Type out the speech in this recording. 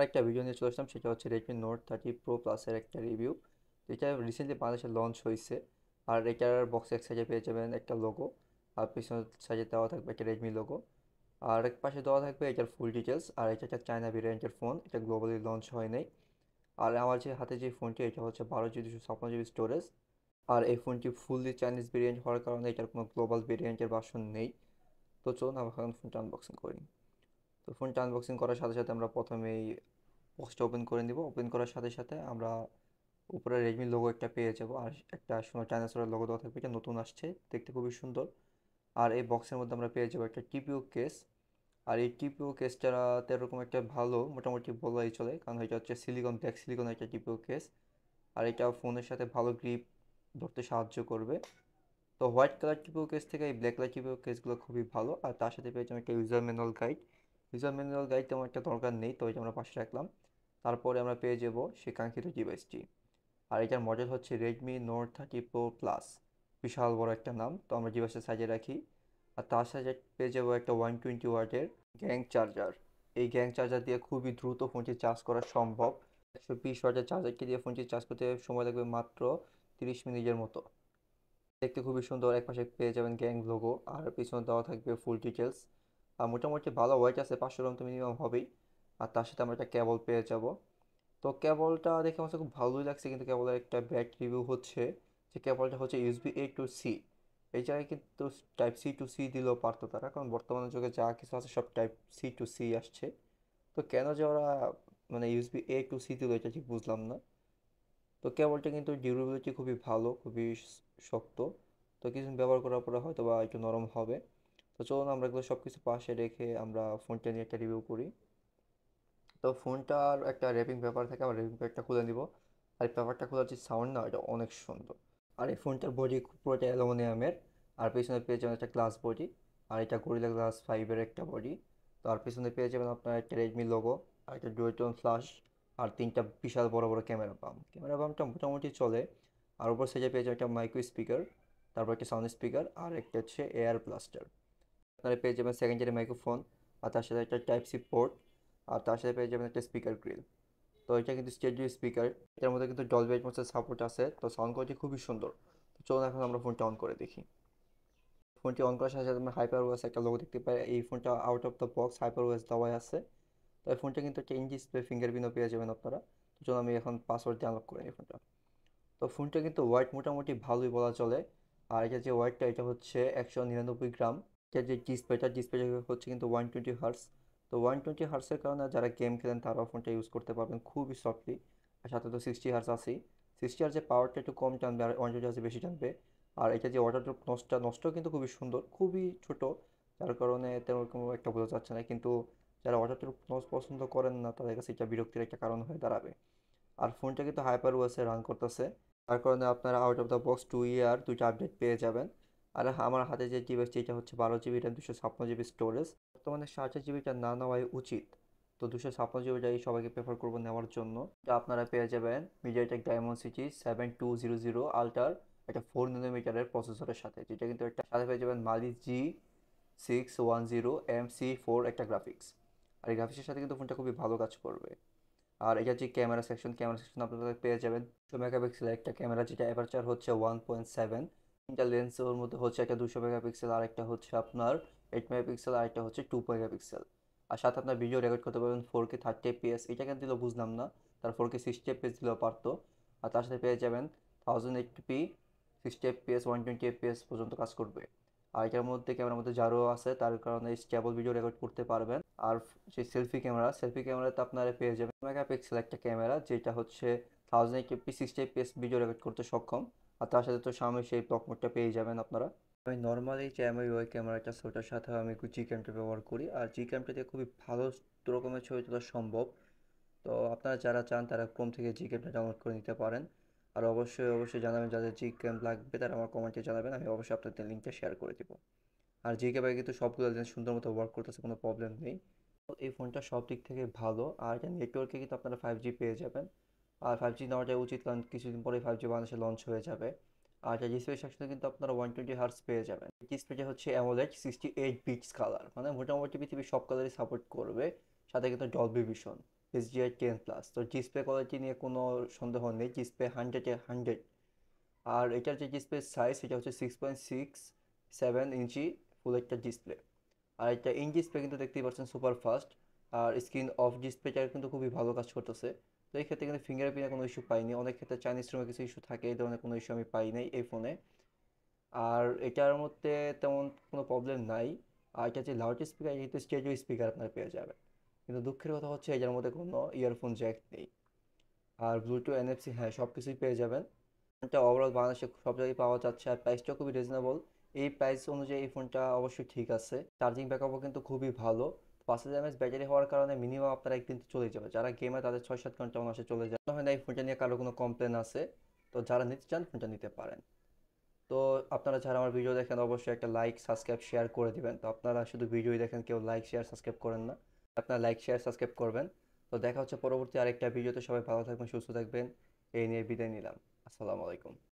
একটা ভিডিও নিয়ে চলে আসলাম, সেটা হচ্ছে Redmi Note 30 Pro Plus এর একটা রিভিউ। এটা রিসেন্টলি বাংলাদেশে লঞ্চ হয়েছে। আর এটার বক্স এক সাইডে পেয়ে যাবেন একটা লোগো, আর পিছনের সাইডে দেওয়া থাকবে একটা রেডমি লোগো। আর এক পাশে দেওয়া থাকবে এটার ফুল ডিটেলস। আর এটা একটা চায়না ভেরিয়েন্টের ফোন, এটা গ্লোবালি লঞ্চ হয় নাই। আর আমার যে হাতে যে ফোনটি, এটা হচ্ছে 12 GB 256 GB স্টোরেজ। আর এই ফোনটি ফুললি চাইনিজ ভেরিয়েন্ট হওয়ার কারণে এটার কোনো গ্লোবাল ভেরিয়েন্টের ভার্সন নেই। তো চলুন আমরা এখন ফোনটা আনবক্সিং করি। তো ফোনটা আনবক্সিং করার সাথে সাথে আমরা প্রথমেই বক্সটা ওপেন করে নিব। ওপেন করার সাথে সাথে আমরা উপরে রেডমি লোগো একটা পেয়ে যাব, আর একটা সুন্দর ডাইনোসরের লোগো দেওয়া থাকবে। এটা নতুন আসছে, দেখতে খুবই সুন্দর। আর এই বক্সের মধ্যে আমরা পেয়ে যাবো একটা টিপিও কেস। আর এই টিপিও কেসটা এরকম একটা ভালো, মোটামুটি বলাই চলে, কারণ এটা হচ্ছে সিলিকন, ব্ল্যাক সিলিকন একটা টিপিও কেস। আর এটা ফোনের সাথে ভালো গ্রিপ ধরতে সাহায্য করবে। তো হোয়াইট কালার টিপিও কেস থেকে এই ব্ল্যাক কালার টিপিও কেসগুলো খুবই ভালো। আর তার সাথে পেয়ে যাবো একটা user manual guide. User manual guide তেমন একটা দরকার নেই, তো এটা আমরা পাশে রাখলাম। তারপরে আমরা পেয়ে যাব সেই কাঙ্ক্ষিত ডিভাইসটি। আর এটার মডেল হচ্ছে রেডমি নোট 30 Pro Plus। বিশাল বড় একটা নাম, তো আমরা ডিভাইসের সাইজে রাখি। আর তার সাথে পেয়ে যাবো একটা 120 ওয়াটের গ্যাং চার্জার। এই গ্যাং চার্জার দিয়ে খুবই দ্রুত ফোনটি চার্জ করা সম্ভব। 120 ওয়াটের চার্জারটি দিয়ে ফোনটি চার্জ করতে সময় লাগবে মাত্র 30 মিনিটের মতো। দেখতে খুবই সুন্দর, একপাশে পেয়ে যাবেন গ্যাং লোগো, আর পিছনে দেওয়া থাকবে ফুল ডিটেলস। আর মোটামুটি ভালো ওয়েট আছে, 500 গ্রাম তো মিনিমাম হবেই। আর তার সাথে আমরা একটা কেবল পেয়ে যাব। তো কেবলটা দেখে আমার কাছে খুব ভালোই লাগছে, কিন্তু কেবলের একটা ব্যাড রিভিউ হচ্ছে যে কেবলটা হচ্ছে USB-A to C। এই জায়গায় কিন্তু Type-C to C দিলেও পারতো তারা, কারণ বর্তমানে যুগে যা কিছু আছে সব Type-C to C আসছে। তো কেন যে ওরা মানে USB-A to C দিল, এটা ঠিক বুঝলাম না। তো কেবলটা কিন্তু ডিউরেবিলিটি খুবই ভালো, খুবই শক্ত। তো কিছুদিন ব্যবহার করার পরে হয়তো বা একটু নরম হবে। তো চলুন আমরা এগুলো সব কিছু পাশে রেখে আমরা ফোনটা নিয়ে একটা রিভিউ করি। তো ফোনটার একটা র্যাপিং পেপার থাকে, আমরা র্যাপিং পেপারটা খুলে নিব। আর এই পেপারটা খোলার যে সাউন্ড না, এটা অনেক সুন্দর। আর এই ফোনটার বডি পুরোটা অ্যালুমিনিয়ামের। আর পেছনে পেয়ে যাবেন একটা গ্লাস বডি। আর এটা গরিলা গ্লাস 5-এর একটা বডি। তো আর পেছনে পেয়ে যাবেন আপনার একটা রেডমি লোগো, আর একটা ডুয়েটন ফ্লাশ, আর তিনটা বিশাল বড় বড় ক্যামেরা বামটা মোটামুটি চলে। আর উপর সাইডে পেয়ে যাবেন একটা মাইক্রো স্পিকার, তারপর একটা সাউন্ড স্পিকার, আর একটা হচ্ছে এয়ার ব্লাস্টার। আপনারা পেয়ে যাবেন সেকেন্ডারি মাইক্রোফোন, আর তার সাথে একটা টাইপ সি পোর্ট, আর তার সাথে পেয়ে যাবেন একটা স্পিকার গ্রিল। তো এটা কিন্তু স্টেডিও স্পিকার। এটার মধ্যে কিন্তু ডলবি অ্যাটমসের সাপোর্ট আছে, তো সাউন্ড কোয়ালিটি খুবই সুন্দর। তো চলুন এখন আমরা ফোনটা অন করে দেখি। ফোনটি অন করার সাথে সাথে আমরা হাইপার ওএস একটা লোগো দেখতে পাই। এই ফোনটা out of the box hyper OS দেওয়াই আছে। তো এই ফোনটা কিন্তু একটা ইন ডিসপ্লে ফিঙ্গারপ্রিন্টও পেয়ে যাবেন আপনারা। তো চলুন আমি এখন পাসওয়ার্ড দিয়ে আনলক করে নিই ফোনটা। তো ফোনটা কিন্তু ওয়েট মোটামুটি ভালোই বলা চলে। আর এটা যে ওয়েটটা, এটা হচ্ছে 199 গ্রাম। এটা যে ডিসপ্লেটা হচ্ছে কিন্তু 120 হার্স। তো 120 হার্সের কারণে যারা গেম খেলেন তারাও ফোনটা ইউজ করতে পারবেন খুবই সফটলি। আর সাথে তো 60 হার্স আছেই। 60 হার্সের পাওয়ারটা একটু কম টানবে, আর 120 হার্সে বেশি টানবে। আর এটা যে ওয়াটারপ্রুফ নষ্ট কিন্তু খুবই সুন্দর, খুবই ছোট। যার কারণে তেমন কোনো একটা বোঝা যাচ্ছে না, কিন্তু যারা ওয়াটারপ্রুফ নস পছন্দ করেন না তাদের কাছে এটা বিরক্তির একটা কারণ হয়ে দাঁড়াবে। আর ফোনটা কিন্তু হাইপার ওএসে রান করতেছে। তার কারণে আপনারা আউট অফ দ্য বক্স 2 ইয়ার দুইটা আপডেট পেয়ে যাবেন। আর আমার হাতে যে ডিভাইসটি, এটা হচ্ছে 12 GB র্যাম 256 GB স্টোরেজ। বর্তমানে 4 GB না নেওয়াই উচিত। তো 256 GBটাই সবাইকে প্রেফার করবো নেওয়ার জন্য। এটা আপনারা পেয়ে যাবেন মিডিয়াটেক ডায়মন্ড সিটি 7200 একটা 4 nm প্রসেসরের সাথে, যেটা কিন্তু একটা সাথে পেয়ে যাবেন মালি G610MC4 একটা গ্রাফিক্স। আর এই গ্রাফিক্সের সাথে কিন্তু ফোনটা খুবই ভালো কাজ করবে। আর এটা যে ক্যামেরা সেকশন আপনারা পেয়ে যাবেন 200 মেগাপিক্সেলের একটা ক্যামেরা, যেটা অ্যাপারচার হচ্ছে 1.7। তিনটা লেন্স ওর মধ্যে হচ্ছে, একটা 200 মেগাপিক্সেল, আর একটা হচ্ছে আপনার 8 মেগাপিক্সেল, আর একটা হচ্ছে 2 মেগাপিক্সেল। আর সাথে আপনার ভিডিও রেকর্ড করতে পারবেন 4K 30 fps। এটা কেন দিল বুঝলাম না, তার 4K 60 fps দিলেও পারতো। আর তার সাথে পেয়ে যাবেন 1080p 60 fps 120 fps পর্যন্ত কাজ করবে। আর এটার মধ্যে ক্যামেরার মধ্যে যারও আছে, তার কারণে স্টেবল ভিডিও রেকর্ড করতে পারবেন। আর সেই সেলফি ক্যামেরাতে আপনারা পেয়ে যাবেন মেগাপিক্সেল একটা ক্যামেরা, যেটা হচ্ছে 1080p 60 fps ভিডিও রেকর্ড করতে সক্ষম। আর তার সাথে তো সামনে সেই ব্লক মোডটা পেয়ে যাবেন আপনারা। আমি নর্মালি যে আমি ওই ক্যামেরাটা ওটার সাথে আমি জি ক্যামটা ব্যবহার করি, আর জি ক্যামটা দিয়ে খুবই ভালো রকমের ছবি তোলা সম্ভব। তো আপনারা যারা চান তারা ক্রোম থেকে জি ক্যামটা ডাউনলোড করে নিতে পারেন। আর অবশ্যই অবশ্যই জানাবেন, যাদের জি ক্যাম লাগবে তারা আমার কমেন্টে জানাবেন, আমি অবশ্যই আপনাদের লিঙ্কটা শেয়ার করে দিব। আর জিকে ভাই কিন্তু সবগুলো লেন্স সুন্দর মতো ওয়ার্ক করতেছে, কোনো প্রবলেম নেই। তো এই ফোনটা সব দিক থেকে ভালো। আর এটা নেটওয়ার্কে কিন্তু আপনারা 5G পেয়ে যাবেন। আর 5G নেওয়াটা উচিত, কারণ কিছুদিন পরে 5G বাংলাদেশে লঞ্চ হয়ে যাবে। আর এটা ডিসপ্লে সেকশনে কিন্তু আপনারা 120 হার্স পেয়ে যাবেন। ডিসপ্লেটা হচ্ছে অ্যামোলেড 68 বিটস কালার, মানে মোটামুটি পৃথিবীর সব কালারই সাপোর্ট করবে। সাথে কিন্তু ডলবি ভিশন, SGI 10 প্লাস। তো ডিসপ্লে কোয়ালিটি নিয়ে কোনো সন্দেহ নেই, ডিসপ্লে 100-এ 100। আর এটার যে ডিসপ্লে সাইজ সেটা হচ্ছে 6.67 ইঞ্চি ফুল একটা ডিসপ্লে। আর এটা ইন ডিসপ্লে কিন্তু দেখতেই পাচ্ছেন সুপার ফাস্ট। আর স্ক্রিন অফ ডিসপ্লেটা কিন্তু খুবই ভালো কাজ করতেছে। তো এই ক্ষেত্রে কিন্তু ফিঙ্গারপ্রিন্টের কোনো ইস্যু পাইনি। অনেক ক্ষেত্রে চাইনিজ রুমে কিছু ইস্যু থাকে, এই ধরনের কোনো ইস্যু আমি পাই নাই এই ফোনে। আর এটার মধ্যে তেমন কোনো প্রবলেম নাই। আর এটা যে লাউড স্পিকার, এটা স্টেরিও স্পিকার আপনার পেয়ে যাবেন। কিন্তু দুঃখের কথা হচ্ছে এটার মধ্যে কোনো ইয়ারফোন জ্যাক নেই। আর ব্লুটুথ NFC, হ্যাঁ, সব কিছুই পেয়ে যাবেন। ফোনটা ওভারঅল বাংলাদেশে সব জায়গায় পাওয়া যাচ্ছে, আর প্রাইসটা খুবই রিজনেবল। এই প্রাইস অনুযায়ী এই ফোনটা অবশ্যই ঠিক আছে। চার্জিং ব্যাকআপও কিন্তু খুবই ভালো। 5000 mAh ব্যাটারি হওয়ার কারণে মিনিমাম আপনার একদিন তো চলে যাবে। যারা গেমার তাদের 6-7 ঘন্টা অনায়াসে চলে যায়। মনে হয় না এই ফোনটা নিয়ে কারো কোনো কমপ্লেন আছে। তো যারা নিতে চান ফোনটা নিতে পারেন। তো আপনারা যারা আমার ভিডিও দেখেন অবশ্যই একটা লাইক সাবস্ক্রাইব শেয়ার করে দিবেন। তো আপনারা শুধু ভিডিওই দেখেন, কেউ লাইক শেয়ার সাবস্ক্রাইব করেন না। আপনারা লাইক শেয়ার সাবস্ক্রাইব করবেন। তো দেখা হচ্ছে পরবর্তী আরেকটা ভিডিওতে। সবাই ভালো থাকবেন, সুস্থ থাকবেন। এই নিয়ে বিদায় নিলাম। আসসালামু আলাইকুম।